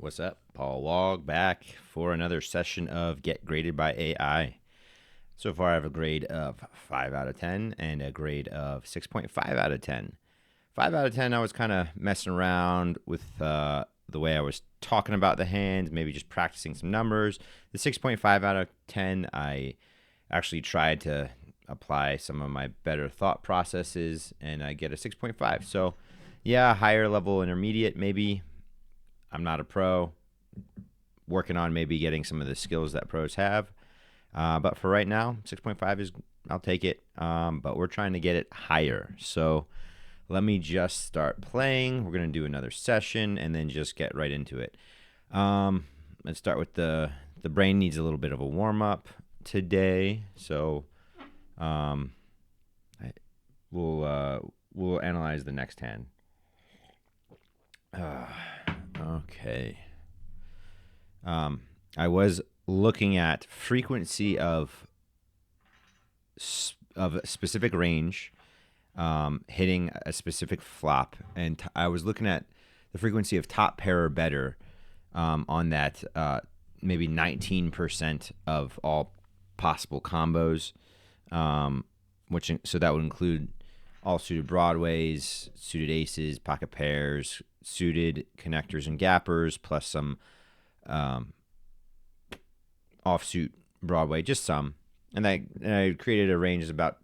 What's up? Paul Wog back for another session of Get Graded by AI. So far, I have a grade of 5 out of 10 and a grade of 6.5 out of 10. 5 out of 10, I was kind of messing around with the way I was talking about the hand, maybe just practicing some numbers. The 6.5 out of 10, I actually tried to apply some of my better thought processes, and I get a 6.5. So, yeah, higher level intermediate, maybe. I'm not a pro, working on maybe getting some of the skills that pros have. But for right now, 6.5 is, I'll take it. But we're trying to get it higher. So let me just start playing. We're going to do another session and then just get right into it. Let's start with the brain needs a little bit of a warm up today. So we'll analyze the next hand. Okay. I was looking at frequency of a specific range, hitting a specific flop, and I was looking at the frequency of top pair or better on that maybe 19% of all possible combos, so that would include all suited broadways, suited aces, pocket pairs, suited connectors and gappers, plus some offsuit Broadway, just some. And I created a range of about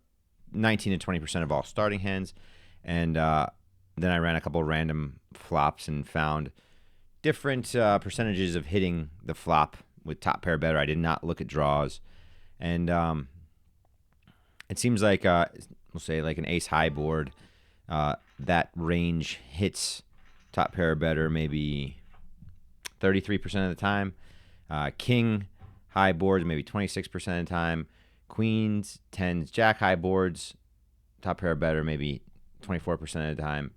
19 to 20% of all starting hands. And then I ran a couple random flops and found different percentages of hitting the flop with top pair better. I did not look at draws. And it seems like, we'll say like an ace high board, that range hits top pair better maybe 33% of the time. King high boards maybe 26% of the time. Queens, tens, jack high boards, top pair better maybe 24% of the time.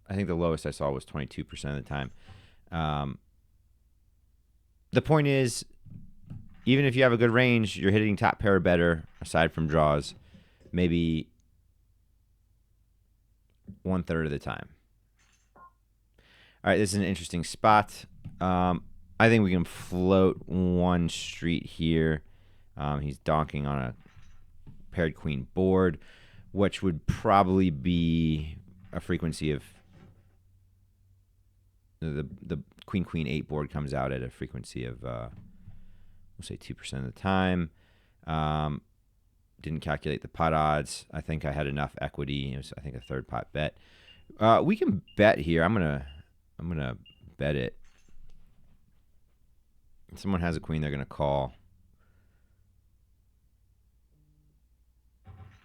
I think the lowest I saw was 22% of the time. The point is, even if you have a good range, you're hitting top pair better aside from draws maybe 1/3 of the time. All right, this is an interesting spot. I think we can float one street here. He's donking on a paired queen board, which would probably be a frequency of the queen 8 board comes out at a frequency of we'll say 2% of the time. Didn't calculate the pot odds. I think I had enough equity. It was, I think, a third pot bet. We can bet here. I'm gonna bet it. If someone has a queen, they're gonna call,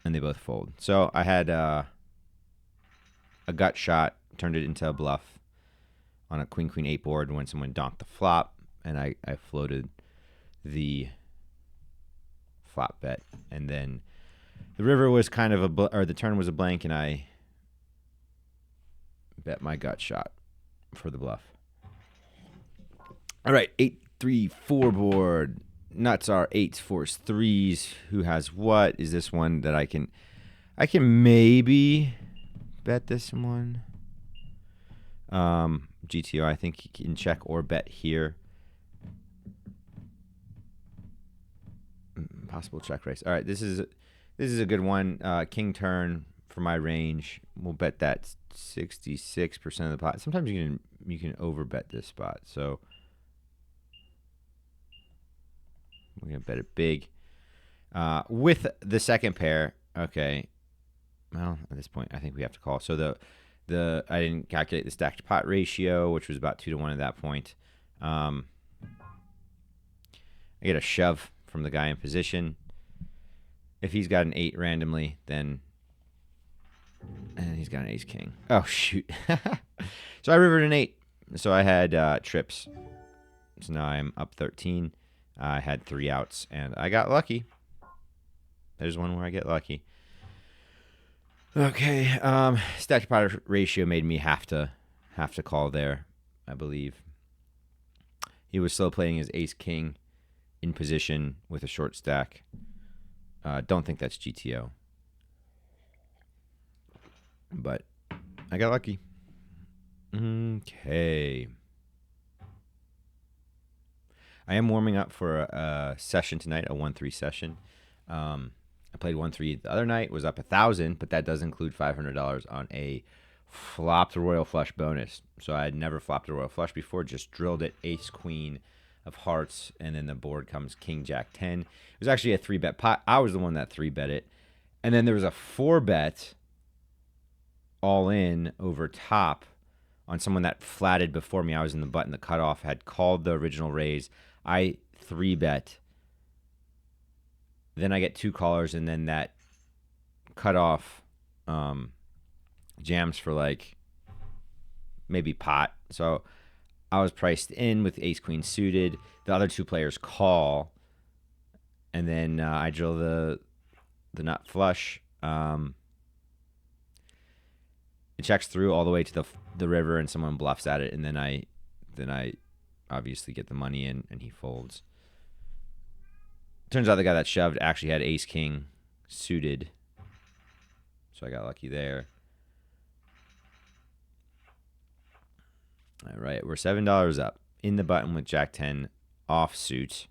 and they both fold. So I had a gut shot, turned it into a bluff on a queen 8 board when someone donked the flop, and I floated the flop bet, and then the river was kind of or the turn was a blank, and I bet my gut shot for the bluff. All right, 8-3-4 board. Nuts are 8s, 4s, 3s. Who has what? Is this one that I can maybe bet this one? GTO, I think you can check or bet here. Possible check raise. All right, this is a good one. King turn for my range. We'll bet that 66% of the pot. Sometimes you can overbet this spot. So we're gonna bet it big with the second pair. Okay. Well, at this point, I think we have to call. So I didn't calculate the stacked pot ratio, which was about 2-to-1 at that point. I get a shove from the guy in position. If he's got an 8 randomly, then and he's got an ace king. Oh shoot! So I rivered an 8. So I had trips. So now I'm up 13. I had 3 outs, and I got lucky. There's one where I get lucky. Okay, stacked pot ratio made me have to call there, I believe. He was still playing his ace king in position with a short stack. Don't think that's GTO. But I got lucky. Okay. I am warming up for a session tonight, a 1-3 session. I played 1-3 the other night, was up 1,000, but that does include $500 on a flopped royal flush bonus. So I had never flopped a royal flush before, just drilled it, ace, queen of hearts, and then the board comes king, jack, 10. It was actually a 3-bet pot. I was the one that 3-bet it. And then there was a 4-bet all in over top on someone that flatted before me. I was in the button. The cutoff had called the original raise. I 3-bet. Then I get 2 callers, and then that cutoff jams for like maybe pot. So I was priced in with ace queen suited. The other 2 players call, and then I drill the nut flush. It checks through all the way to the river, and someone bluffs at it, and then I obviously get the money in, and he folds. Turns out the guy that shoved actually had ace king suited, so I got lucky there. All right, we're $7 up in the button with jack 10 offsuit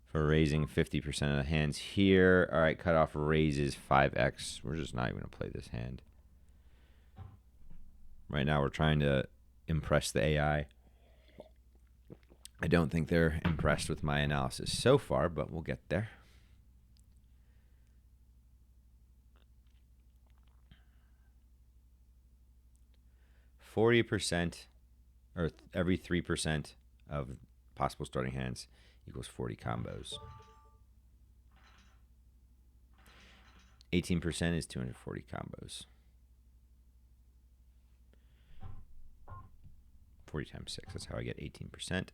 for raising 50% of the hands here. All right, cutoff raises 5x. We're just not even going to play this hand. Right now we're trying to impress the AI. I don't think they're impressed with my analysis so far, but we'll get there. %, or every 3% of possible starting hands equals 40 combos. 18% is 240 combos. 40 times 6, that's how I get 18%.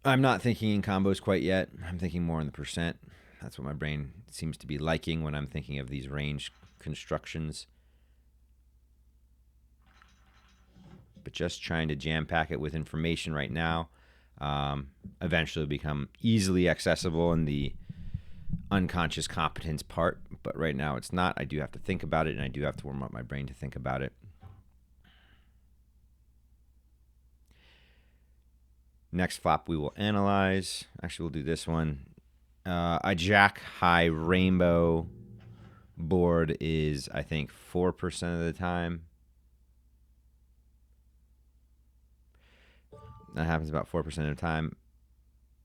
I'm not thinking in combos quite yet. I'm thinking more in the percent. That's what my brain seems to be liking when I'm thinking of these range constructions. But just trying to jam pack it with information right now. Eventually become easily accessible in the unconscious competence part, but right now it's not. I do have to think about it, and I do have to warm up my brain to think about it. Next flop we will analyze. Actually, we'll do this one. A jack high rainbow board is, I think, 4% of the time. That happens about 4% of the time.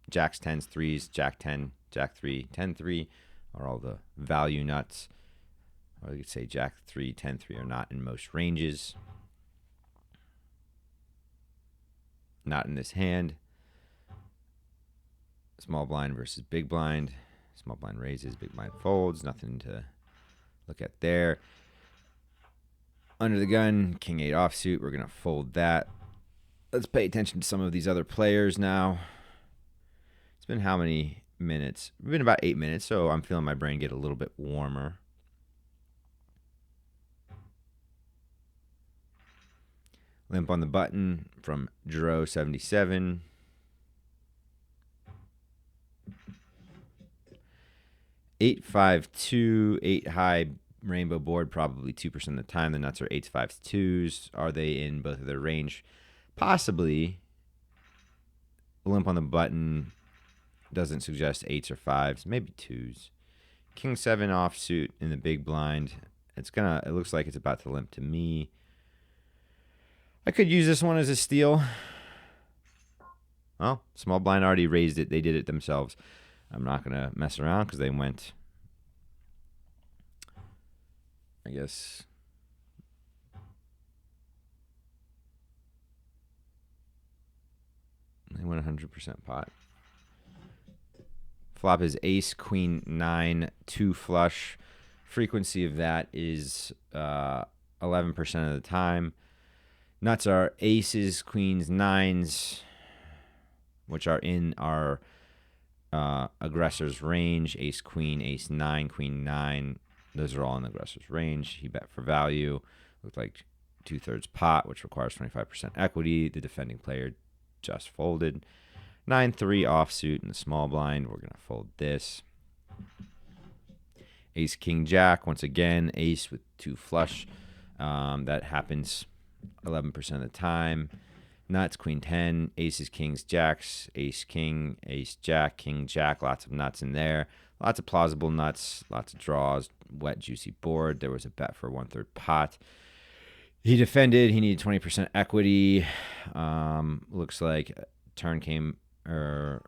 Jacks, 10s, 3s, jack 10, jack 3, 10, 3 are all the value nuts. Or you could say jack 3, 10, 3 are not in most ranges. Not in this hand. Small blind versus big blind. Small blind raises, big blind folds. Nothing to look at there. Under the gun, king 8 offsuit. We're going to fold that. Let's pay attention to some of these other players now. It's been how many minutes? It's been about 8 minutes, so I'm feeling my brain get a little bit warmer. Limp on the button from Dro 77. Eight, 5, 2, 8 high rainbow board, probably 2% of the time. The nuts are 8s, 5s, 2s. Are they in both of their range? Possibly. Limp on the button doesn't suggest 8s or 5s, maybe 2s. King 7 offsuit in the big blind. It looks like it's about to limp to me. I could use this one as a steal. Well, small blind already raised it. They did it themselves. I'm not going to mess around because they went, I guess, they went 100% pot. Flop is ace, queen, 9, 2 flush. Frequency of that is 11% of the time. Nuts are aces, queens, 9s, which are in our aggressor's range. Ace, queen, ace, 9, queen, 9. Those are all in the aggressor's range. He bet for value. Looked like 2/3 pot, which requires 25% equity. The defending player just folded. 9-3 offsuit in the small blind. We're going to fold this. Ace, king, jack. Once again, ace with 2 flush. That happens 11% of the time. nuts, queen 10, aces, kings, jacks, ace, king, ace, jack, king, jack. Lots of nuts in there. Lots of plausible nuts, lots of draws, wet, juicy board. There was a bet for 1/3 pot. He defended. He needed 20% equity. Looks like turn came, or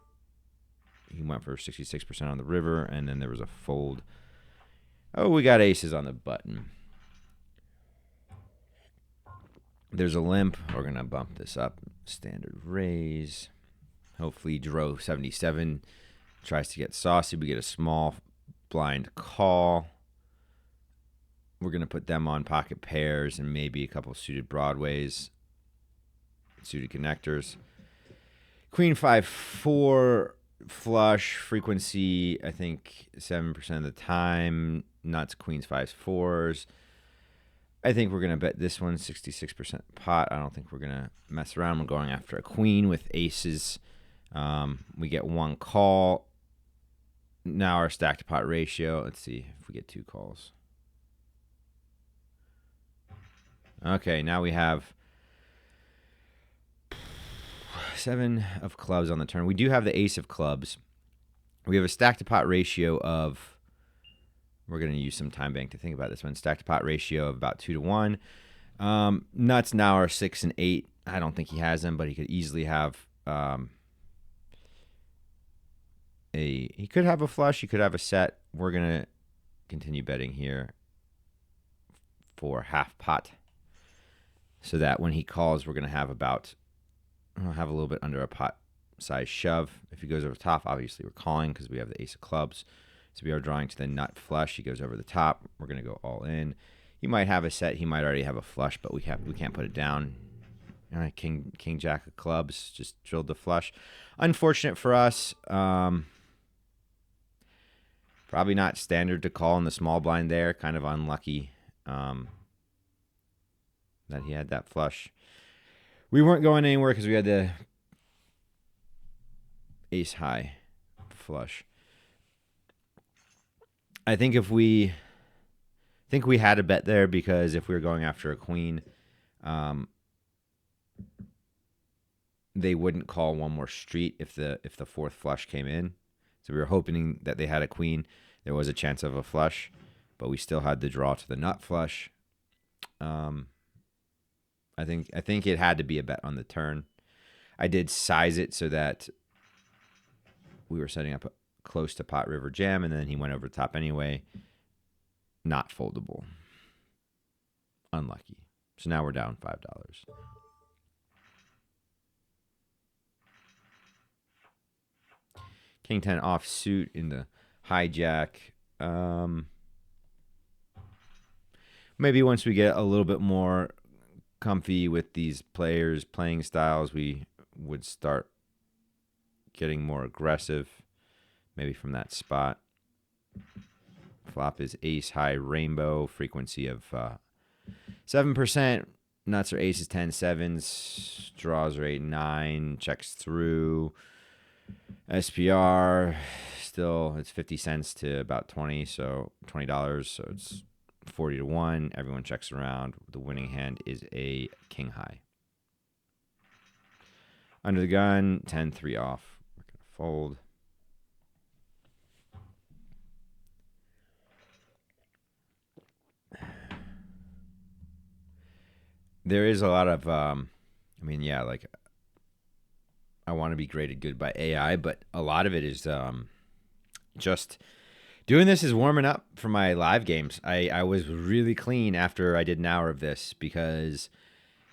he went for 66% on the river, and then there was a fold. Oh, we got aces on the button. There's a limp. We're going to bump this up. Standard raise. Hopefully, Dro 77 tries to get saucy. We get a small blind call. We're going to put them on pocket pairs and maybe a couple suited broadways, suited connectors. Queen 5-4 flush frequency, I think 7% of the time. Nuts, queens, 5s, 4s. I think we're going to bet this one 66% pot. I don't think we're going to mess around. We're going after a queen with aces. We get one call. Now our stack to pot ratio. Let's see if we get 2 calls. Okay, now we have 7 of clubs on the turn. We do have the ace of clubs. We have a stack to pot ratio of, we're going to use some time bank to think about this one. Stack to pot ratio of about 2 to 1. Nuts now are 6 and 8. I don't think he has them, but he could easily have he could have a flush. He could have a set. We're going to continue betting here for half pot, so that when he calls, we're going to have about, have a little bit under a pot size shove. If he goes over the top, obviously we're calling because we have the ace of clubs. So we are drawing to the nut flush. He goes over the top. We're going to go all in. He might have a set. He might already have a flush, but we can't put it down. All right, king jack of clubs just drilled the flush. Unfortunate for us. Probably not standard to call in the small blind there. Kind of unlucky that he had that flush. We weren't going anywhere because we had the ace high flush. I think we had a bet there, because if we were going after a queen, they wouldn't call one more street if the 4th flush came in. So we were hoping that they had a queen. There was a chance of a flush, but we still had the draw to the nut flush. I think it had to be a bet on the turn. I did size it so that we were setting up close to pot river jam, and then he went over the top anyway. Not foldable. Unlucky. So now we're down $5. King 10 offsuit in the hijack. Maybe once we get a little bit more comfy with these players' playing styles, we would start getting more aggressive. Maybe from that spot. Flop is ace high rainbow, frequency of 7%. Nuts are aces, 10, 7s. Draws are 8, 9. Checks through. SPR, still, it's 50 cents to about 20, so $20. So it's 40 to 1. Everyone checks around. The winning hand is a king high. Under the gun, 10-3 off. We're going to fold. There is a lot of, I want to be graded good by AI, but a lot of it is just doing this is warming up for my live games. I was really clean after I did an hour of this, because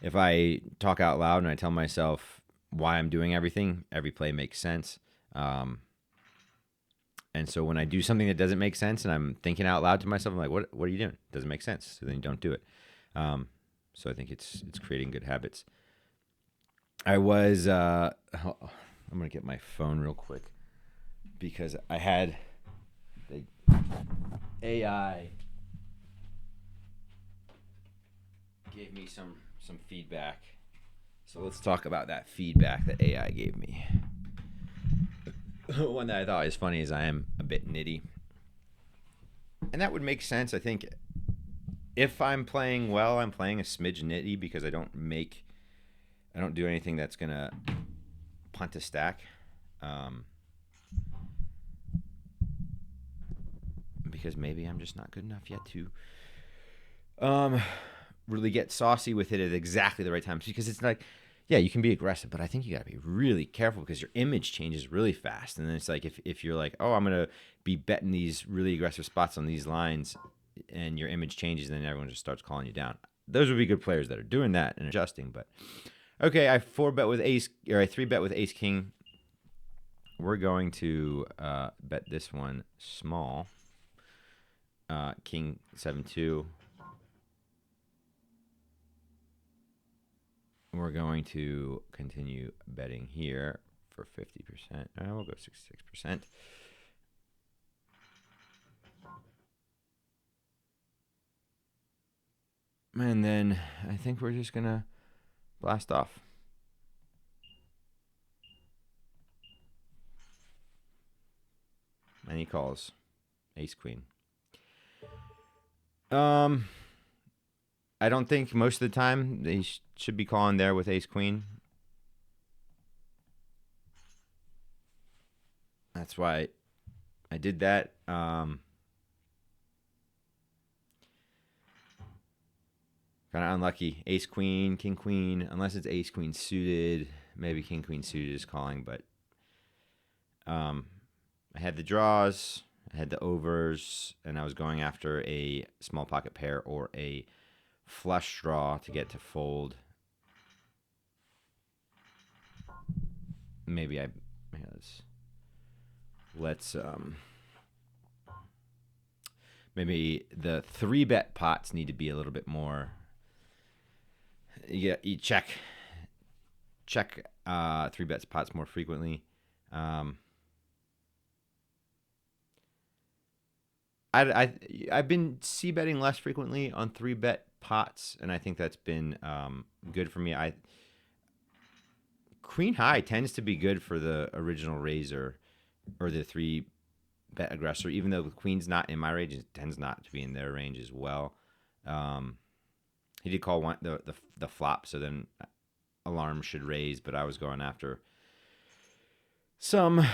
if I talk out loud and I tell myself why I'm doing everything, every play makes sense. And so when I do something that doesn't make sense and I'm thinking out loud to myself, I'm like, what are you doing? It doesn't make sense. So then you don't do it. So I think it's creating good habits. I was, I'm going to get my phone real quick, because I had the AI gave me some feedback. So let's talk about that feedback that AI gave me. One that I thought was funny is I am a bit nitty. And that would make sense. I think if I'm playing well, I'm playing a smidge nitty, because I don't make I don't do anything that's going to punt a stack. Because maybe I'm just not good enough yet to really get saucy with it at exactly the right times. Because it's like, yeah, you can be aggressive, but I think you got to be really careful because your image changes really fast. And then it's like if you're like, oh, I'm going to be betting these really aggressive spots on these lines, and your image changes, and then everyone just starts calling you down. Those would be good players that are doing that and adjusting. But okay, I 4-bet with ace, or I 3-bet with ace king. We're going to bet this one small. King 7-2. We're going to continue betting here for 50%. We'll go 66%. And then I think we're just going to blast off. And he calls ace queen. I don't think most of the time they should be calling there with ace queen. That's why I did that. Kind of unlucky. Ace queen, king queen, unless it's ace queen suited. Maybe king queen suited is calling, but I had the draws, I had the overs, and I was going after a small pocket pair or a flush draw to get to fold. Maybe let's maybe the 3-bet pots need to be a little bit more. You check 3-bet pots more frequently. I've been c-betting less frequently on 3-bet pots, and I think that's been good for me. Queen high tends to be good for the original raiser or the 3-bet aggressor, even though the queen's not in my range, it tends not to be in their range as well. He did call the flop, so then alarm should raise, but I was going after some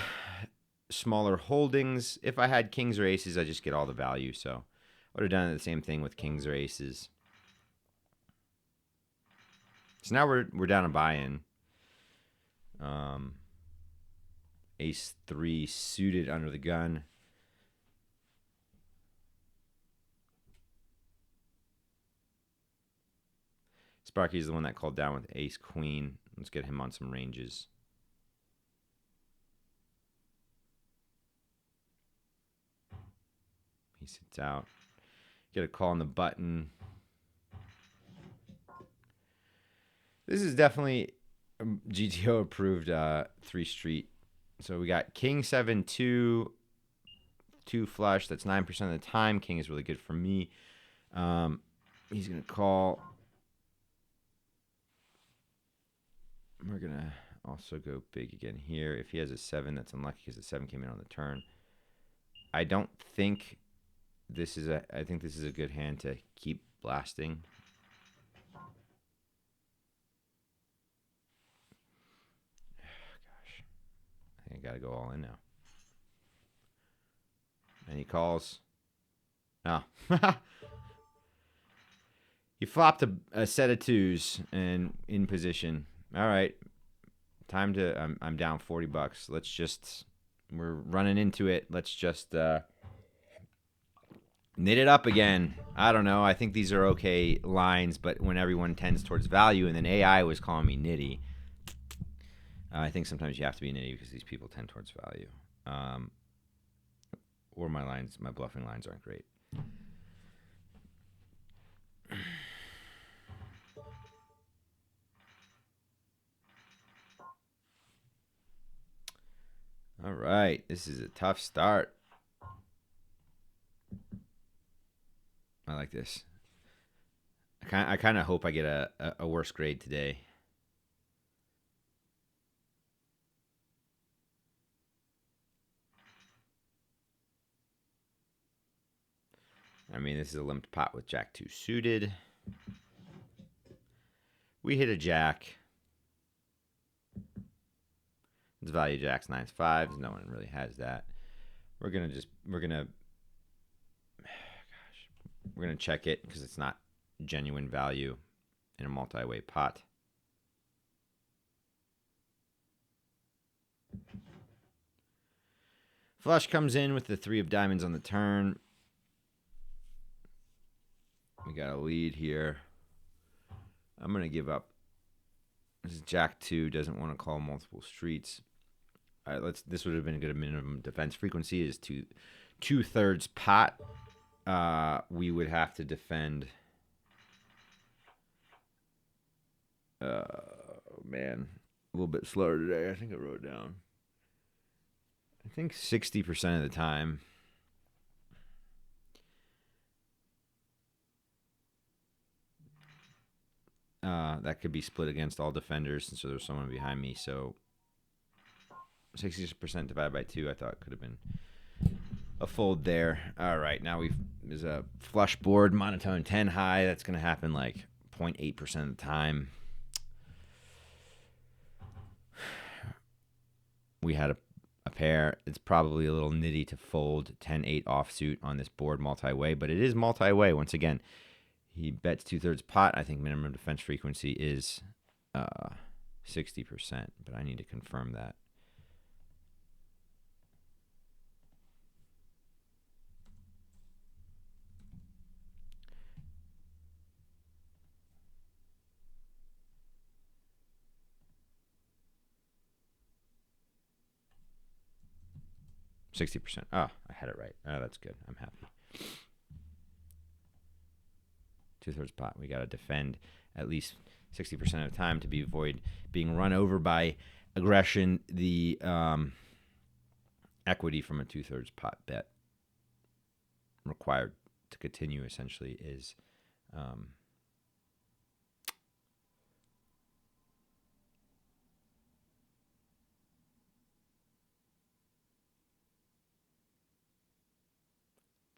smaller holdings. If I had kings or aces, I just get all the value. So I would have done the same thing with kings or aces. So now we're down a buy-in. Ace 3 suited under the gun. Sparky's the one that called down with ace queen. Let's get him on some ranges. He sits out. Get a call on the button. This is definitely GTO approved 3 street. So we got king 7-2, 2 flush. That's 9% of the time. King is really good for me. He's going to call. We're going to also go big again here. If he has a 7, that's unlucky because the 7 came in on the turn. I don't think this is I think this is a good hand to keep blasting. Gosh. I think I got to go all in now. And he calls. Oh. He flopped a set of 2s and in position. All right. Time to I'm down $40. Let's just we're running into it. Let's just knit it up again. I don't know. I think these are okay lines, but when everyone tends towards value, and then AI was calling me nitty, I think sometimes you have to be nitty because these people tend towards value. Or my bluffing lines aren't great. All right. This is a tough start. I like this. I kind of hope I get a worse grade today. I mean, this is a limped pot with Jack 2 suited. We hit a Jack. It's value jacks, nines, fives. No one really has that. We're gonna check it because it's not genuine value in a multi-way pot. Flush comes in with the 3 of diamonds on the turn. We got a lead here. I'm going to give up. This is Jack 2, doesn't want to call multiple streets. All right, this would have been a good minimum defense frequency is 2/3 pot. We would have to defend. Man, a little bit slower today. I think I wrote it down. I think 60% of the time. That could be split against all defenders, and so there's someone behind me. So 60% divided by 2, I thought could have been a fold there. All right, now there's a flush board, monotone 10 high. That's going to happen like 0.8% of the time. We had a pair. It's probably a little nitty to fold 10-8 offsuit on this board multi-way, but it is multi-way. Once again, he bets 2/3 pot. I think minimum defense frequency is 60%, but I need to confirm that. %60%. Oh, I had it right. Oh, that's good. I'm happy. 2/3 pot. We got to defend at least 60% of the time to avoid being run over by aggression. The equity from a 2/3 pot bet required to continue essentially is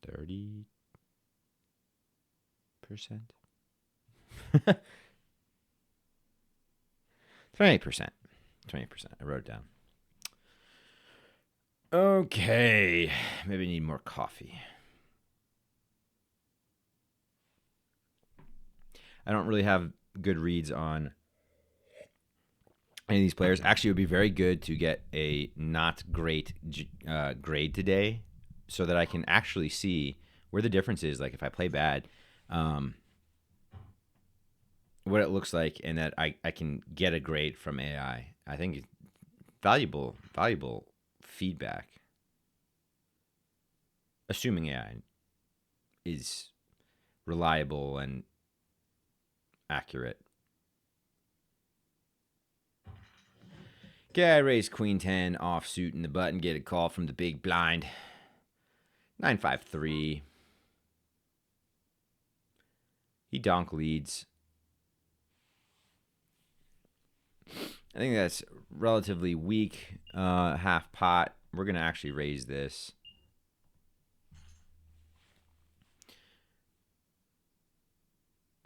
30%. 20%. 20%. I wrote it down. Okay. Maybe I need more coffee. I don't really have good reads on any of these players. Actually, it would be very good to get a not great grade today so that I can actually see where the difference is. Like if I play bad, what it looks like, and that I can get a grade from AI. I think it's valuable feedback. Assuming AI is reliable and accurate. Okay, I raise queen 10 offsuit in the button, get a call from the big blind. 9-5-3. He donk leads. I think that's relatively weak. Half pot. We're going to actually raise this.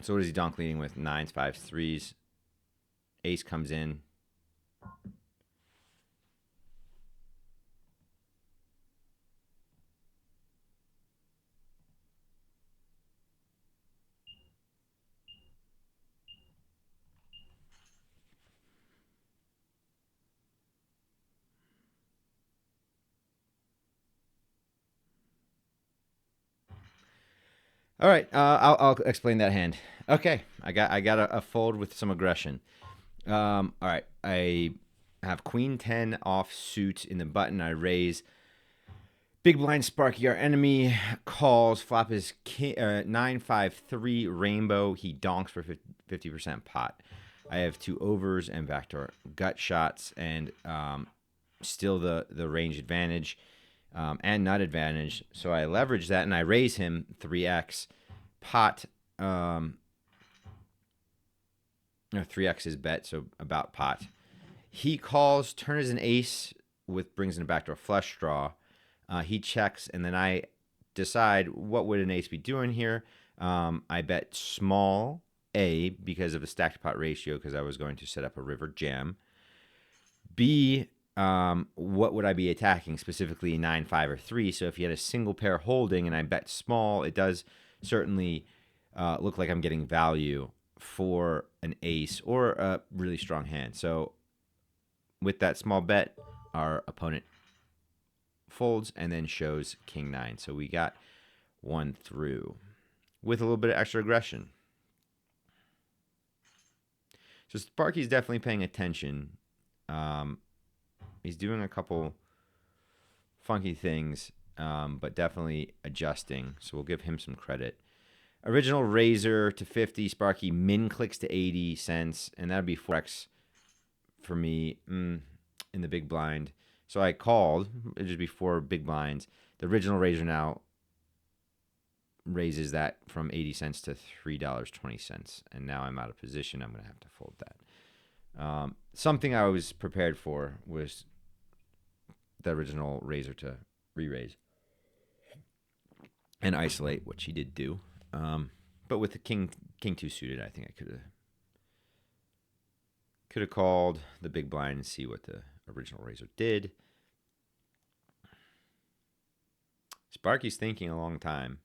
So what is he donk leading with? 9s, 5s, 3s. Ace comes in. All right, I'll explain that hand. Okay, I got a fold with some aggression. All right, I have queen 10 offsuit in the button. I raise. Big blind Sparky, our enemy, calls. Flop is 9-5-3 rainbow. He donks for 50% pot. I have 2 overs and backdoor gut shots, and still the range advantage and nut advantage. So I leverage that, and I raise him 3x. Pot, 3x is bet, so about pot. He calls, turn is an ace, brings in a backdoor flush draw. He checks, and then I decide what would an ace be doing here. I bet small A because of the stacked pot ratio, because I was going to set up a river jam. B, what would I be attacking? Specifically 9, 5, or 3. So if you had a single pair holding and I bet small, it does certainly look like I'm getting value for an ace or a really strong hand. So with that small bet, our opponent folds and then shows king 9. So we got one through with a little bit of extra aggression. So Sparky's definitely paying attention. He's doing a couple funky things, but definitely adjusting. So we'll give him some credit. Original razor to 50. Sparky min clicks to 80 cents, and that'd be 4x for me in the big blind. So I called. It'd just be 4 big blinds. The original razor now raises that from 80 cents to $3.20, and now I'm out of position. I'm going to have to fold that. Something I was prepared for was the original razor to re-raise and isolate, which he did do. But with the king 2 suited, I think I could have called the big blind and see what the original razor did. Sparky's thinking a long time.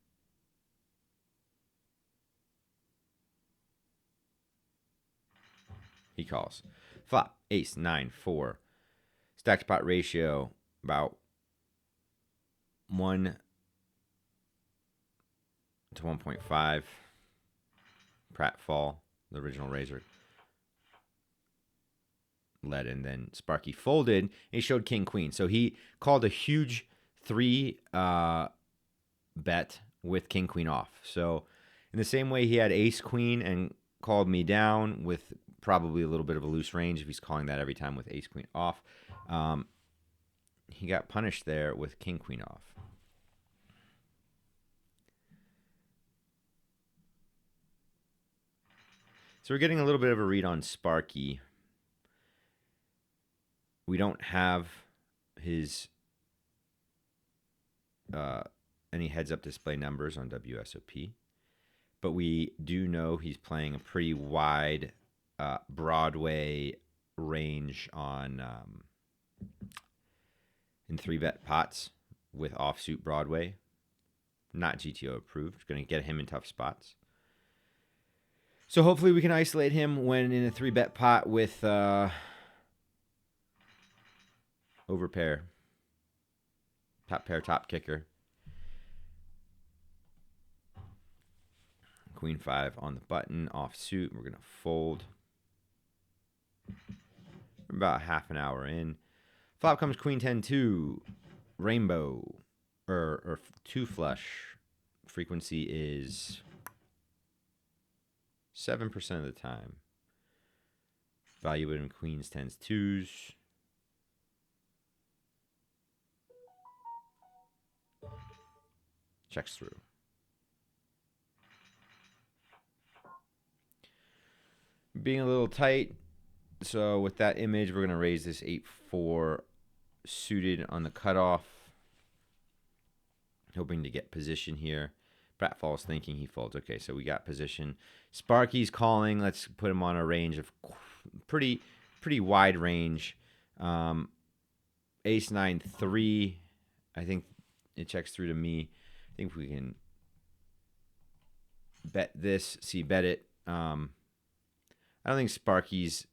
He calls. Flop, ace, 9, 4. Stack to pot ratio, about 1 to 1.5. Pratfall, the original razor, led, and then Sparky folded, and he showed king queen. So he called a huge 3 bet with king queen off. So in the same way he had ace queen and called me down with probably a little bit of a loose range if he's calling that every time with ace queen off, he got punished there with king queen off. So we're getting a little bit of a read on Sparky. We don't have his any heads-up display numbers on WSOP, but we do know he's playing a pretty wide Broadway range on in 3-bet pots with offsuit Broadway. Not GTO approved. Going to get him in tough spots. So hopefully we can isolate him when in a 3-bet pot with overpair, top pair, top kicker. Queen 5 on the button, offsuit. We're going to fold. We're about half an hour in. Flop comes queen 10-2, rainbow, or 2 flush. Frequency is 7% of the time. Value in queens, 10s, 2s. Checks through. Being a little tight. So with that image, we're going to raise this 8-4 suited on the cutoff. Hoping to get position here. Pratfall's thinking, he folds. Okay, so we got position. Sparky's calling. Let's put him on a range of pretty wide range. Ace 9 3. I think it checks through to me. I think we can bet this. See, bet it. I don't think Sparky's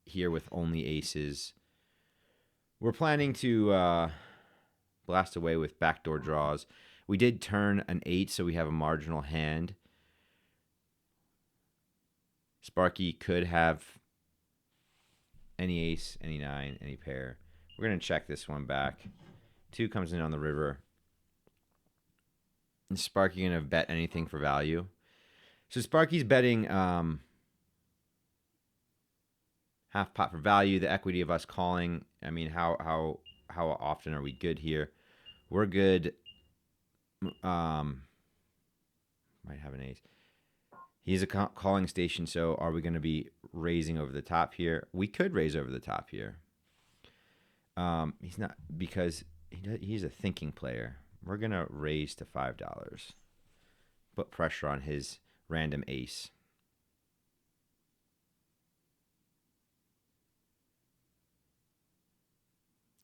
here with only aces. We're planning to blast away with backdoor draws. We did turn an 8, so we have a marginal hand. Sparky could have any ace, any 9, any pair. We're going to check this one back. 2 comes in on the river. Is Sparky going to bet anything for value? So Sparky's betting half pot for value. The equity of us calling. I mean, how often are we good here? We're good. Might have an ace. He's a calling station, so are we going to be raising over the top here? We could raise over the top here. He's not, because he's a thinking player. We're going to raise to $5. Put pressure on his random ace.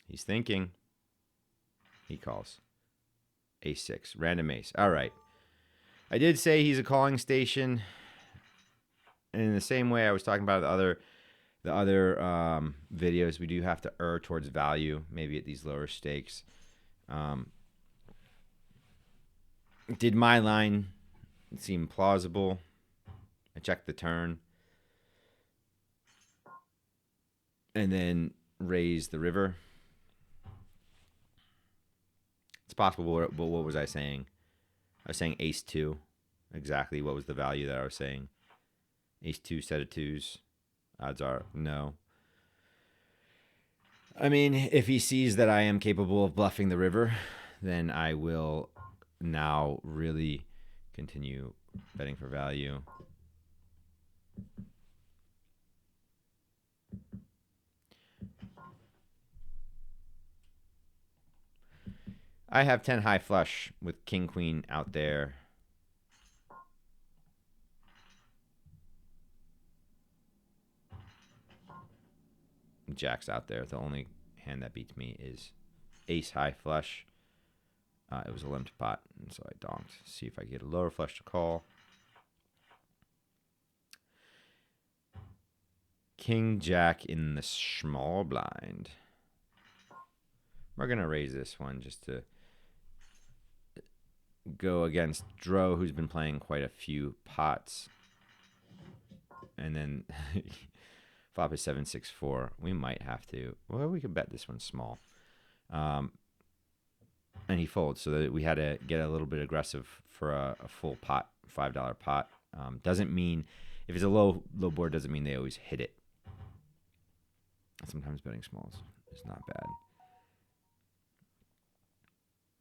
He's thinking. He calls. Ace 6. Random ace. All right. I did say he's a calling station. And in the same way I was talking about the other videos, we do have to err towards value, maybe at these lower stakes. Did my line seem plausible? I checked the turn. And then raise the river. It's possible, but what was I saying? I was saying ace 2. Exactly what was the value that I was saying? Ace 2, set of 2s. Odds are no. I mean, if he sees that I am capable of bluffing the river, then I will now really continue betting for value. I have 10 high flush with king queen out there. Jack's out there. The only hand that beats me is ace high flush. It was a limped pot, and so I donked. See if I get a lower flush to call. King Jack in the small blind. We're going to raise this one just to go against Dro, who's been playing quite a few pots. And then flop is 7-6-4. We might have to. Well, we could bet this one small. And he folds, so that we had to get a little bit aggressive for a full pot, $5 pot. Doesn't mean, if it's a low board, doesn't mean they always hit it. Sometimes betting smalls is not bad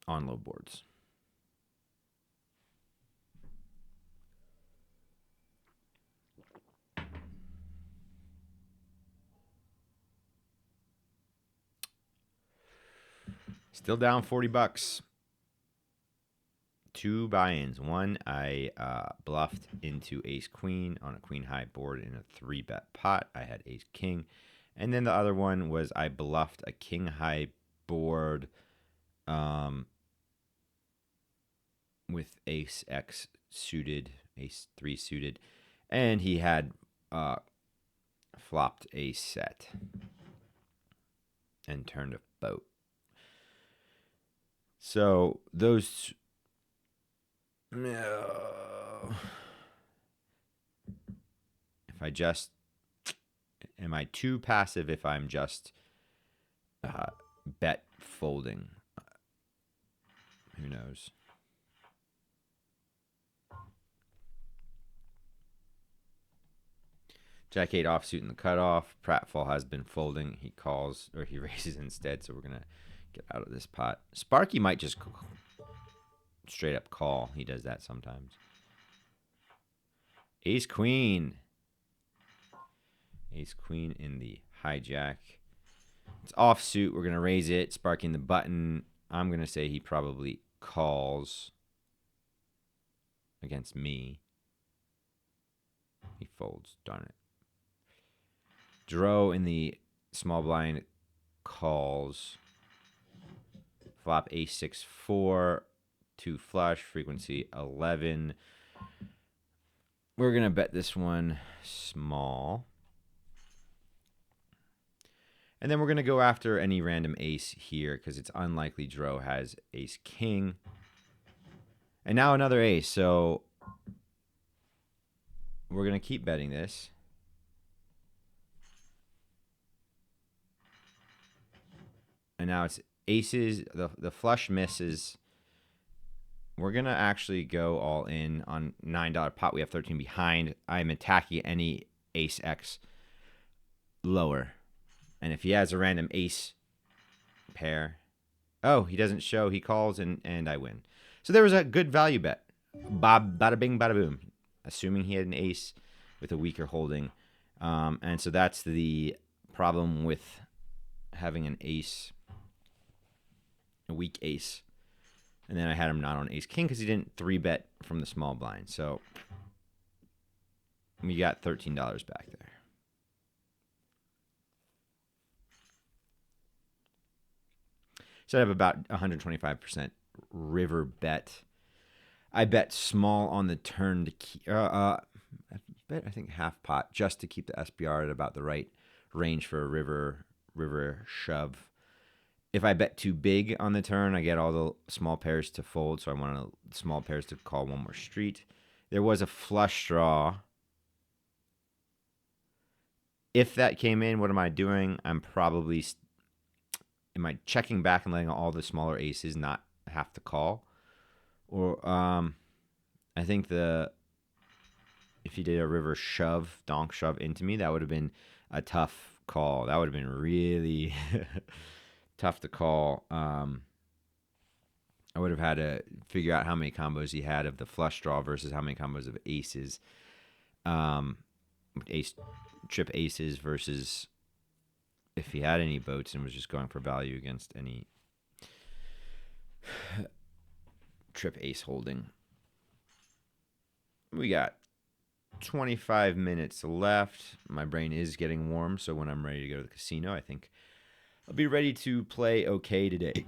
on low boards. Still down $40. 2 buy-ins. One, I bluffed into ace queen on a queen high board in a 3-bet pot. I had ace king. And then the other one was I bluffed a king high board with ace X suited, ace 3 suited. And he had flopped a set and turned a boat. So those, if I just, am I too passive if I'm just bet folding? Who knows? Jack 8 offsuit in the cutoff. Pratfall has been folding. He calls, or he raises instead, so we're going to get out of this pot. Sparky might just straight up call. He does that sometimes. Ace queen. Ace queen in the hijack. It's offsuit. We're going to raise it. Sparking the button. I'm going to say he probably calls against me. He folds. Darn it. Dro in the small blind calls. Flop ace 6-4. 2 flush. Frequency 11. We're going to bet this one small. And then we're going to go after any random ace here because it's unlikely Dro has ace king. And now another ace. So we're going to keep betting this. And now it's aces. The flush misses. We're going to actually go all in on $9 pot. We have 13 behind. I'm attacking any ace X lower. And if he has a random ace pair, oh, he doesn't show. He calls and I win. So there was a good value bet. Bada bing, bada boom. Assuming he had an ace with a weaker holding. And so that's the problem with having an ace, a weak ace. And then I had him not on ace king because he didn't 3-bet from the small blind. So we got $13 back there. So I have about 125% river bet. I bet small on the turn to keep. I bet I think half pot just to keep the SPR at about the right range for a river shove. If I bet too big on the turn, I get all the small pairs to fold, so I want small pairs to call one more street. There was a flush draw. If that came in, what am I doing? I'm probably am I checking back and letting all the smaller aces not have to call? Or I think if you did a river shove, donk shove into me, that would have been a tough call. That would have been really tough to call. I would have had to figure out how many combos he had of the flush draw versus how many combos of aces. Trip aces versus if he had any boats and was just going for value against any trip ace holding. We got 25 minutes left. My brain is getting warm, so when I'm ready to go to the casino, I think I'll be ready to play okay today.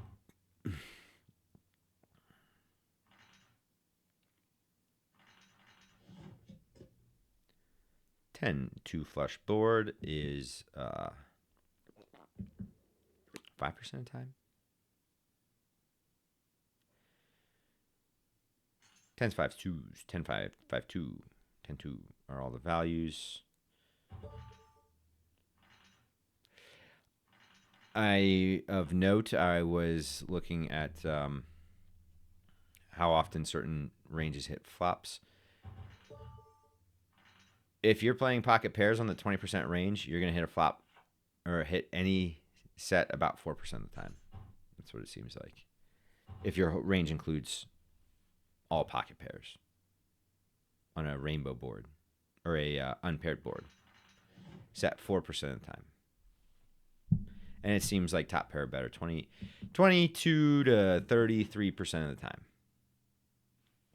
$10-2 flush board is 5% of time. 10s, 5s, 2s, 10, 5, 5, 2, 10, 2 are all the values. Of note, I was looking at how often certain ranges hit flops. If you're playing pocket pairs on the 20% range, you're going to hit a flop or hit any set about 4% of the time. That's what it seems like. If your range includes all pocket pairs on a rainbow board or a unpaired board, set 4% of the time. And it seems like top pair better, 22 to 33% of the time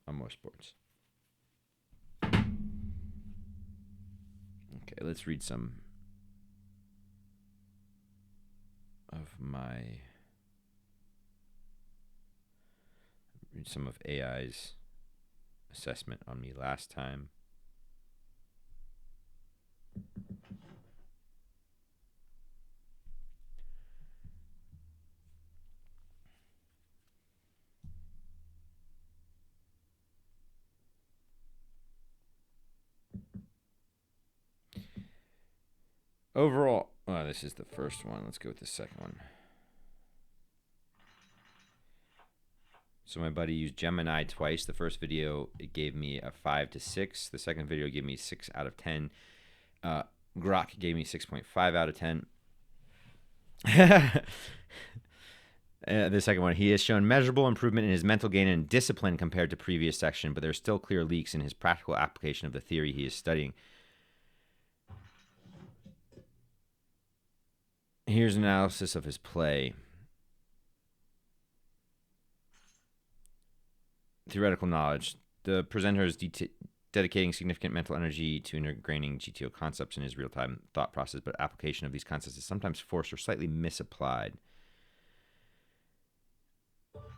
on most boards. Okay, let's read some of AI's assessment on me last time. Overall, this is the first one. Let's go with the second one. So my buddy used Gemini twice. The first video, it gave me a 5 to 6. The second video gave me 6 out of 10. Grok gave me 6.5 out of 10. The second one, he has shown measurable improvement in his mental gain and discipline compared to previous section, but there's still clear leaks in his practical application of the theory he is studying. Here's an analysis of his play. Theoretical knowledge. The presenter is dedicating significant mental energy to integrating GTO concepts in his real-time thought process, but application of these concepts is sometimes forced or slightly misapplied.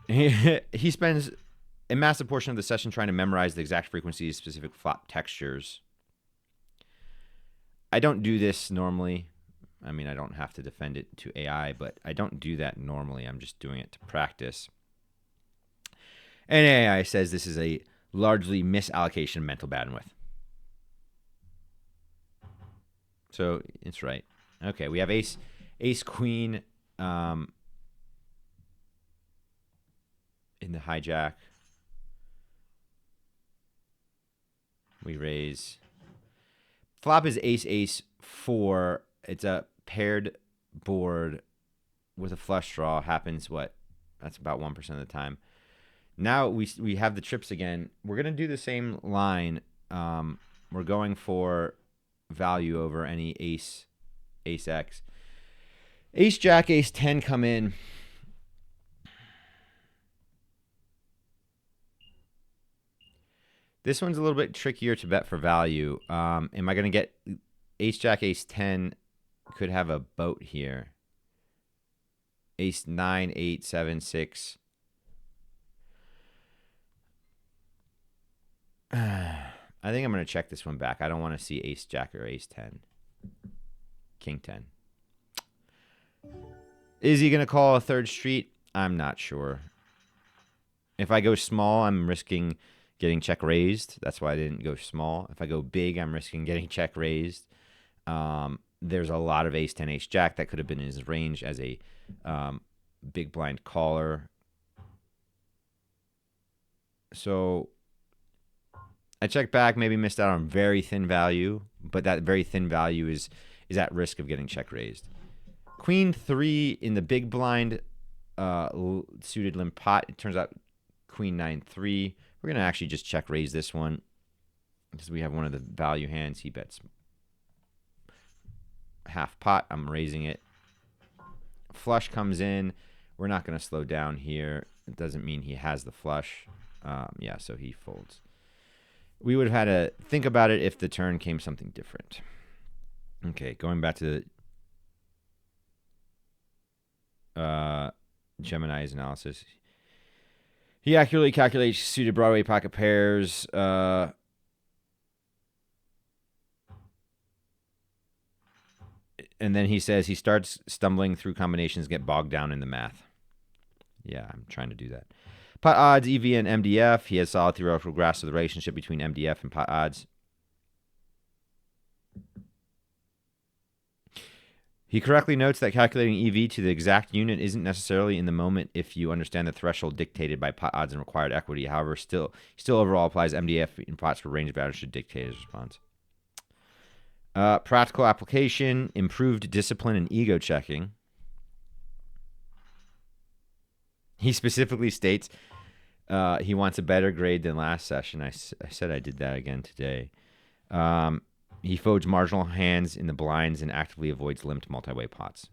He spends a massive portion of the session trying to memorize the exact frequencies, specific flop textures. I don't do this normally. I mean, I don't have to defend it to AI, but I don't do that normally. I'm just doing it to practice. And AI says this is a largely misallocation of mental bandwidth. So it's right. Okay, we have ace, queen in the hijack. We raise. Flop is ace, 4. It's a paired board with a flush draw. Happens what? That's about 1% of the time. Now we have the trips again. We're going to do the same line. We're going for value over any ace X. Ace jack, ace 10 come in. This one's a little bit trickier to bet for value. Am I going to get ace jack, ace 10 could have a boat here. Ace 9, 8, 7, 6. I think I'm going to check this one back. I don't want to see ace jack or ace 10. King 10. Is he going to call a third street? I'm not sure. If I go small, I'm risking getting check raised. That's why I didn't go small. If I go big, I'm risking getting check raised. There's a lot of ace 10, ace jack that could have been in his range as a big blind caller. So I checked back, maybe missed out on very thin value, but that very thin value is at risk of getting check raised. Queen 3 in the big blind suited limp pot. It turns out Queen 9-3. We're going to actually just check raise this one because we have one of the value hands. He bets half pot. I'm raising it. Flush comes in. We're not going to slow down here. It doesn't mean he has the flush. Yeah, so he folds. We would have had to think about it if the turn came something different. Okay, going back to the Gemini's analysis. He accurately calculates suited Broadway pocket pairs. And then he says he starts stumbling through combinations, get bogged down in the math. Yeah, I'm trying to do that. Pot odds, EV and MDF. He has solid theoretical grasp of the relationship between MDF and pot odds. He correctly notes that calculating EV to the exact unit isn't necessarily in the moment if you understand the threshold dictated by pot odds and required equity. However, still overall applies MDF in pots where range of values should dictate his response. Practical application, improved discipline and ego checking. He specifically states he wants a better grade than last session. I said I did that again today. He folds marginal hands in the blinds and actively avoids limped multi-way pots.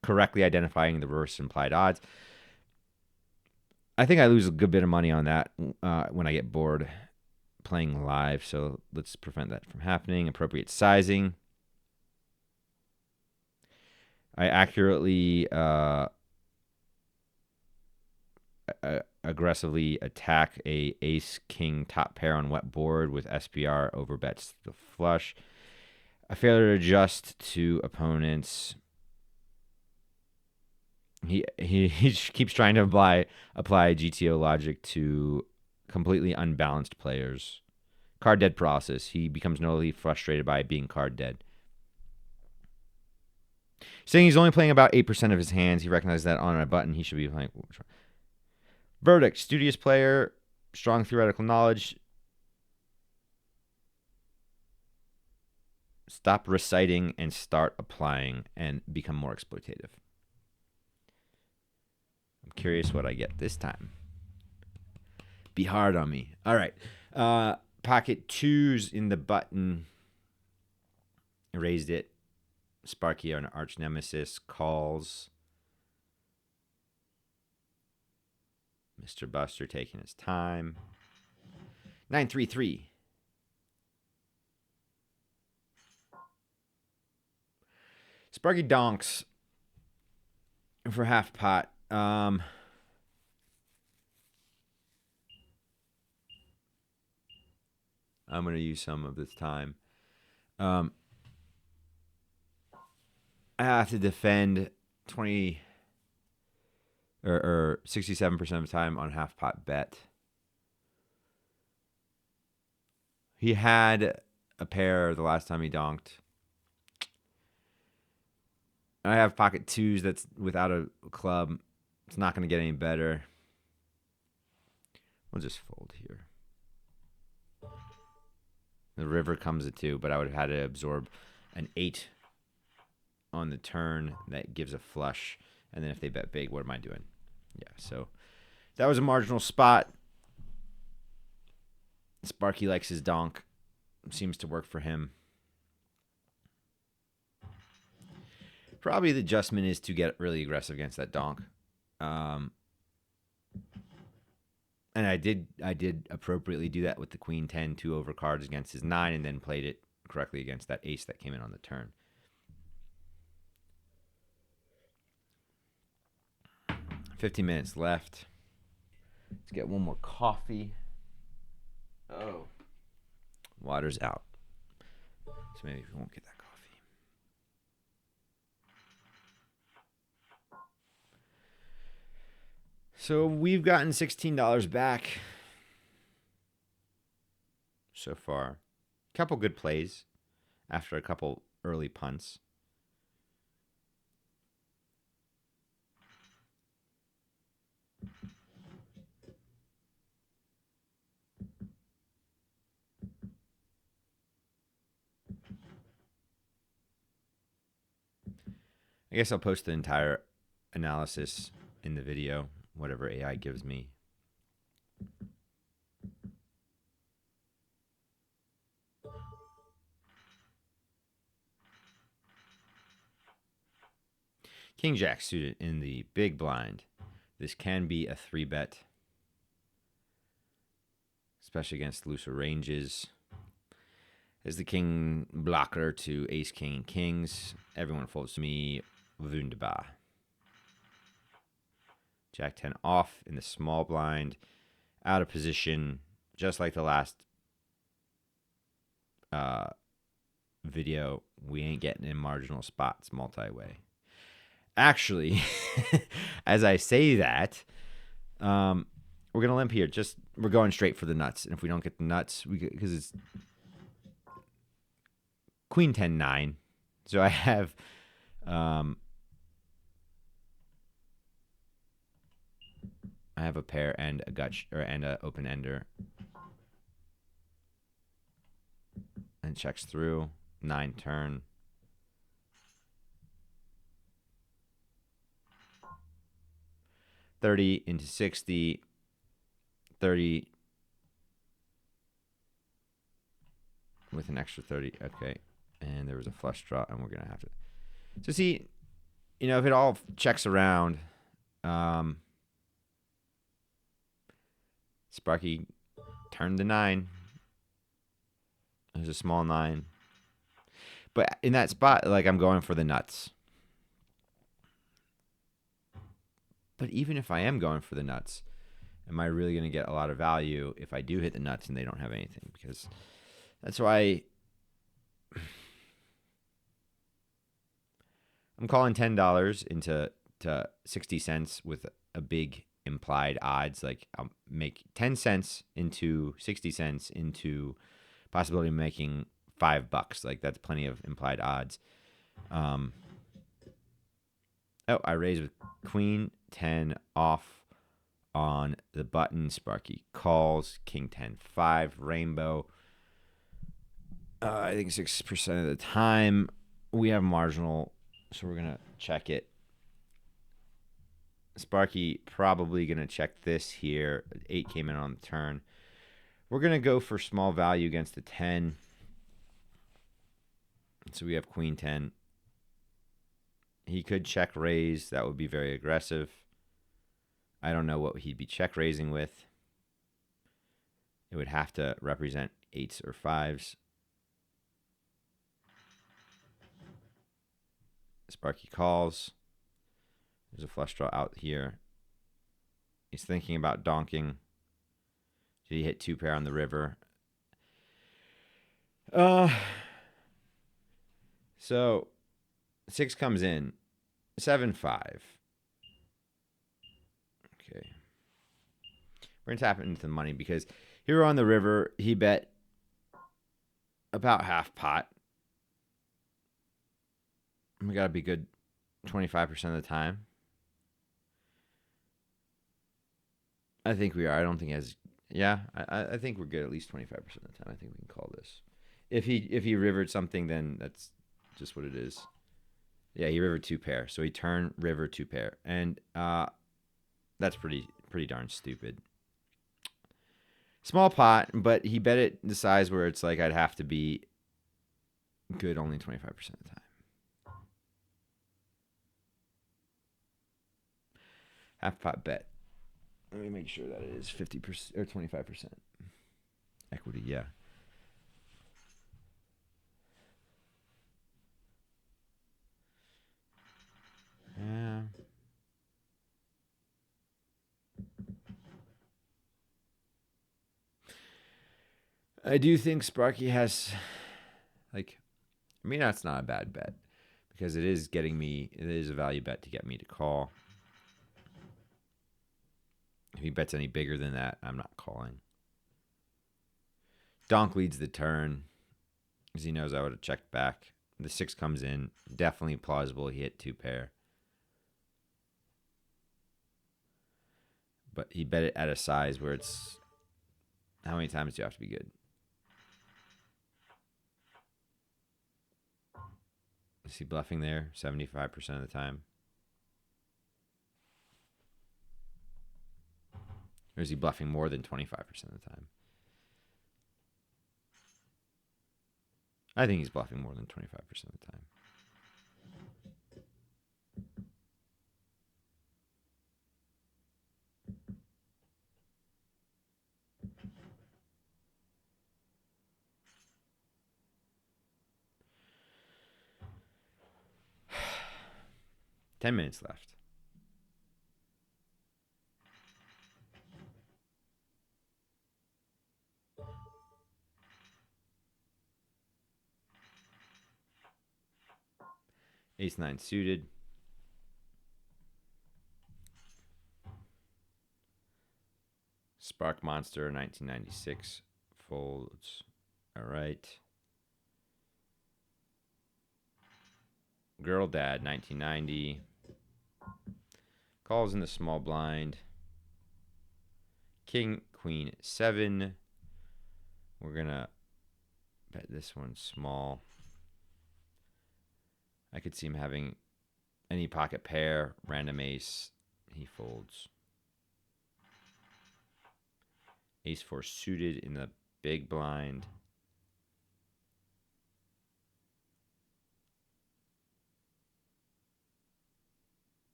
Correctly identifying the reverse implied odds. I think I lose a good bit of money on that when I get bored playing live, so let's prevent that from happening. Appropriate sizing. I accurately aggressively attack a ace king top pair on wet board with SPR overbets the flush. I fail to adjust to opponents. He keeps trying to apply GTO logic to completely unbalanced players. Card dead process. He becomes notably frustrated by being card dead. Saying he's only playing about 8% of his hands. He recognizes that on a button he should be playing. Verdict. Studious player. Strong theoretical knowledge. Stop reciting and start applying and become more exploitative. I'm curious what I get this time. Be hard on me. All right. Pocket twos in the button. Raised it. Sparky, an arch nemesis, calls. Mr. Buster taking his time. 9-3-3. Sparky donks for half pot. I'm going to use some of this time. I have to defend 20 or 67% of the time on half pot bet. He had a pair the last time he donked. I have pocket twos that's without a club. It's not going to get any better. We'll just fold here. The river comes at 2, but I would have had to absorb an 8 on the turn that gives a flush. And then if they bet big, what am I doing? Yeah, so that was a marginal spot. Sparky likes his donk. Seems to work for him. Probably the adjustment is to get really aggressive against that donk. And I did appropriately do that with the queen 10, 2 over cards against his 9, and then played it correctly against that ace that came in on the turn. 15 minutes left. Let's get one more coffee. Oh. Water's out. So maybe we won't get that coffee. So we've gotten $16 back so far. Couple good plays after a couple early punts. I guess I'll post the entire analysis in the video, whatever AI gives me. King Jack suited in the big blind. This can be a 3-bet, especially against looser ranges. As the king blocker to ace, king, and kings. Everyone folds to me. Wunderbar. Jack 10 off in the small blind. Out of position, just like the last video. We ain't getting in marginal spots multi-way. Actually, as I say that, we're going to limp here. We're going straight for the nuts. And if we don't get the nuts, because it's Queen 10-9. So I have a pair and a gut and a open ender, and checks through 9 turn. $30 into 60, 30 with an extra 30. Okay, and there was a flush draw, and we're gonna have to. So see, if it all checks around, Sparky turned the 9. There's a small 9. But in that spot, like, I'm going for the nuts. But even if I am going for the nuts, am I really going to get a lot of value if I do hit the nuts and they don't have anything? Because that's why I'm calling $10 into 60 cents with a big implied odds. Like, I'll make 10 cents into 60 cents into possibility of making $5. Like, that's plenty of implied odds. I raise with Queen 10 off on the button. Sparky calls. King 10-5 rainbow. I think 6% of the time we have marginal, so we're gonna check it. Sparky probably gonna check this here. 8 came in on the turn. We're gonna go for small value against the 10. So we have Queen 10. He could check raise. That would be very aggressive. I don't know what he'd be check raising with. It would have to represent 8s or 5s. Sparky calls. There's a flush draw out here. He's thinking about donking. Did he hit 2 pair on the river? So 6 comes in. 7-5. Okay. We're going to tap into the money because here on the river, he bet about half pot. We got to be good 25% of the time. I think we are. I don't think he has. Yeah, I think we're good at least 25% of the time. I think we can call this. If he rivered something, then that's just what it is. Yeah, he rivered 2 pair. So he turned river 2 pair. And that's pretty darn stupid. Small pot, but he bet it the size where it's like I'd have to be good only 25% of the time. Half pot bet. Let me make sure that it is 50% or 25%. Equity, yeah. Yeah. I do think Sparky has, like, I mean, that's not a bad bet because it is getting me, it is a value bet to get me to call. If he bets any bigger than that, I'm not calling. Donk leads the turn because he knows I would have checked back. The 6 comes in. Definitely plausible he hit 2 pair. But he bet it at a size where it's, how many times do you have to be good? Is he bluffing there 75% of the time? Or is he bluffing more than 25% of the time? I think he's bluffing more than 25% of the time. $10 left. Ace-9 suited. Spark Monster 1996 folds. All right. Girl Dad 1990 calls in the small blind. King Queen 7. We're gonna bet this one small. I could see him having any pocket pair, random ace. He folds. Ace-4 suited in the big blind.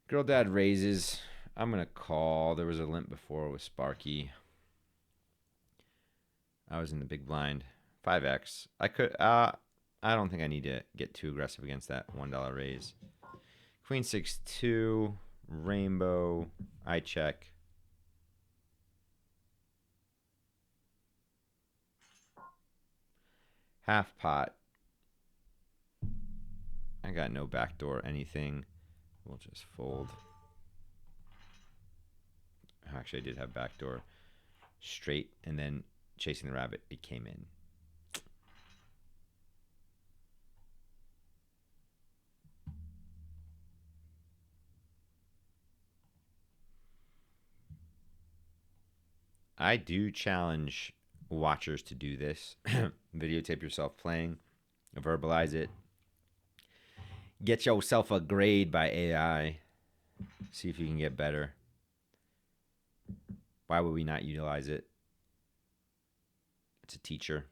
Girl Dad raises. I'm going to call. There was a limp before with Sparky. I was in the big blind. 5x. I could. I don't think I need to get too aggressive against that $1 raise. Queen 6-2. Rainbow. I check. Half pot. I got no backdoor anything. We'll just fold. Actually, I did have backdoor straight, and then chasing the rabbit, it came in. I do challenge watchers to do this. Videotape yourself playing, verbalize it. Get yourself a grade by AI. See if you can get better. Why would we not utilize it? It's a teacher.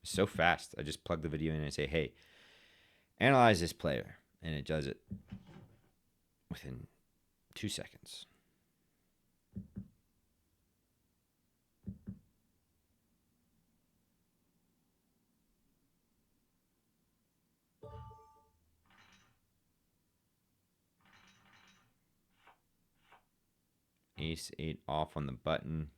It's so fast. I just plug the video in and I say, hey, analyze this player. And it does it within 2 seconds. Ace-8 off on the button.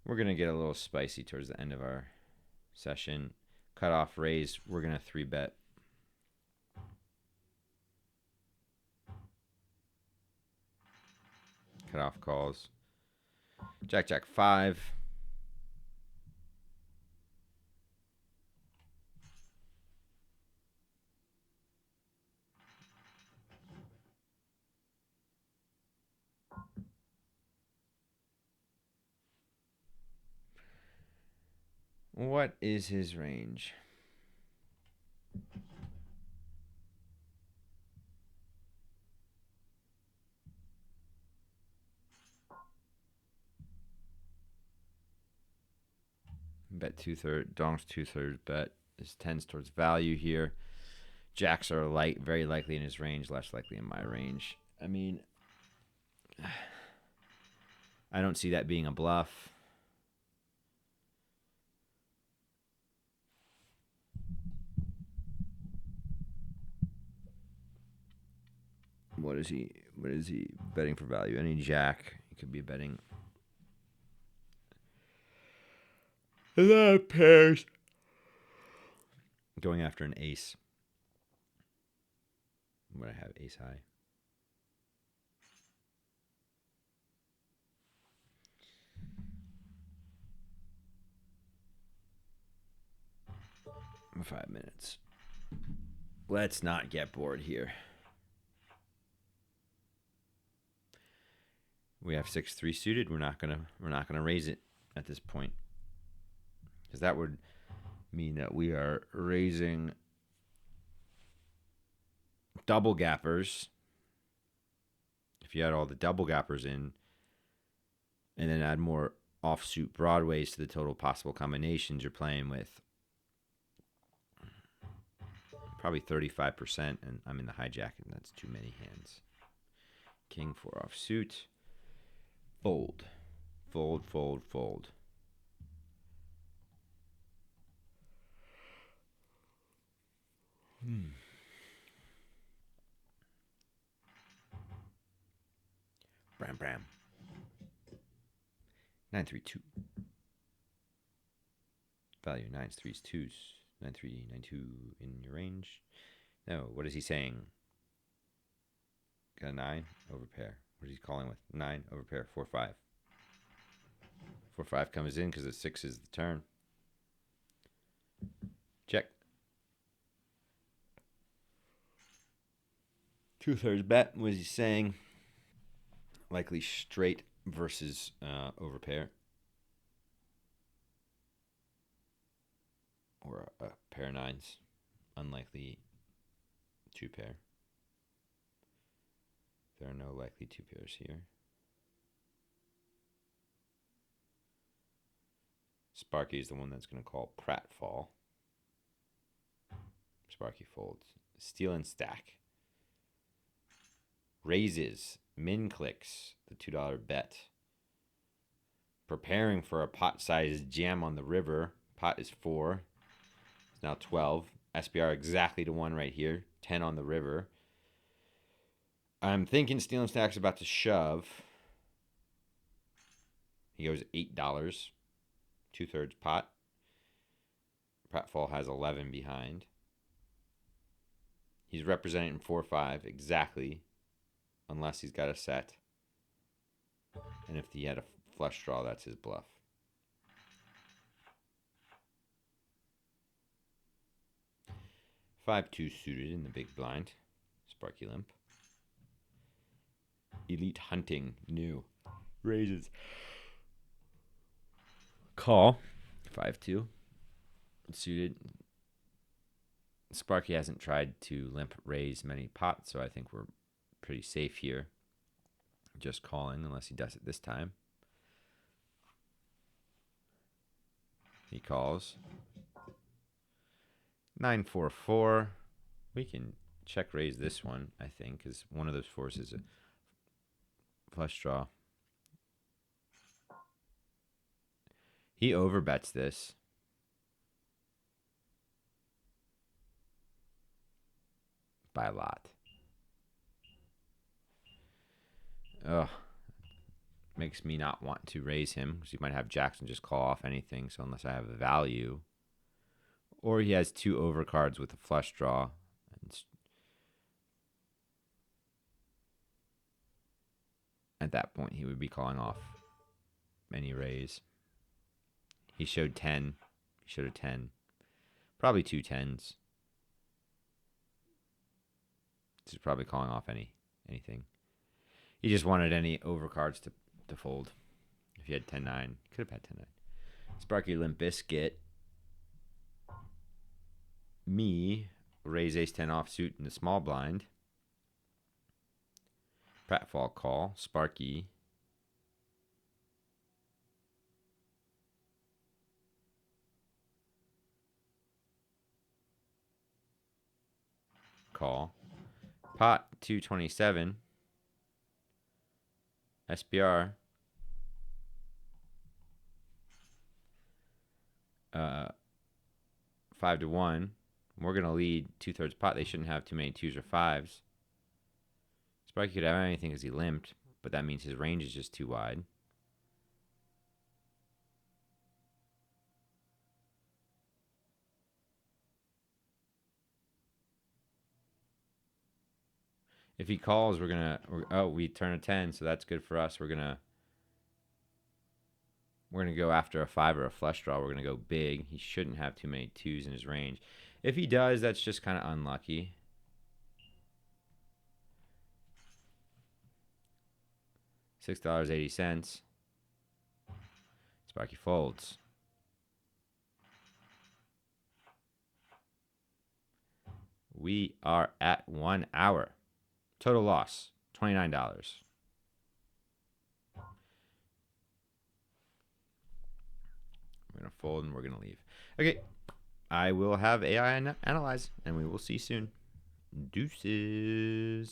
We're going to get a little spicy towards the end of our session. Cut off raise. We're going to 3-bet. Cut off calls. Jack, Jack 5. What is his range? Bet 2/3. Donk's 2/3 bet. This tends towards value here. Jacks are light, very likely in his range, less likely in my range. I mean, I don't see that being a bluff. What is he betting for value? Any jack. He could be betting a lot of pairs. Going after an ace. What I have, ace high. For 5 minutes. Let's not get bored here. We have 6-3 suited. We're not gonna raise it at this point, because that would mean that we are raising double gappers. If you had all the double gappers in, and then add more offsuit broadways to the total possible combinations, you're playing with probably 35%, and I'm in the hijack, and that's too many hands. King 4 offsuit. Fold. Fold, fold, fold. Bram, bram. 9-3-2. Value 9s, 3s, 2s. 9-3, 9-2 in your range. No, what is he saying? Got a 9 over pair. What is he calling with? 9 over pair. 4-5. 4-5 comes in because the 6 is the turn. Check. 2/3 bet. What is he saying? Likely straight versus over pair. Or a pair of 9s. Unlikely 2 pair. There are no likely 2 pairs here. Sparky is the one that's going to call pratfall. Sparky folds. Steal and stack. Raises. Min clicks. The $2 bet. Preparing for a pot-sized jam on the river. Pot is 4. It's now 12. SPR exactly to 1 right here. 10 on the river. I'm thinking Steal and Stack's about to shove. He goes $8. 2/3 pot. Pratfall has 11 behind. He's representing 4-5 exactly, unless he's got a set. And if he had a flush draw, that's his bluff. Five-two suited in the big blind. Sparky limp. Elite hunting new. Raises. Call. 5-2. Suited. Sparky hasn't tried to limp raise many pots, so I think we're pretty safe here. Just calling unless he does it this time. He calls. 9-4-4. We can check raise this one, I think, because one of those 4s is a flush draw. He overbets this. By a lot. Ugh. Makes me not want to raise him, because he might have jacks and just call off anything. So unless I have a value. Or he has 2 overcards with a flush draw. At that point, he would be calling off any raise. He showed 10. He showed a 10. Probably 2 10s. This is probably calling off anything. He just wanted any overcards to fold. If he had 10-9, could have had 10-9. Sparky Limp Biscuit. Me raise ace-10 offsuit in the small blind. Pratfall call. Sparky. Call. Pot 227. SPR. 5-1. We're going to lead 2/3 pot. They shouldn't have too many 2s or 5s. Sparky could have anything because he limped, but that means his range is just too wide. If he calls, we turn a 10, so that's good for us. We're gonna go after a 5 or a flush draw. We're gonna go big. He shouldn't have too many 2s in his range. If he does, that's just kind of unlucky. $6.80. Sparky folds. We are at 1 hour. Total loss, $29. We're going to fold and we're going to leave. Okay, I will have AI analyze, and we will see soon. Deuces.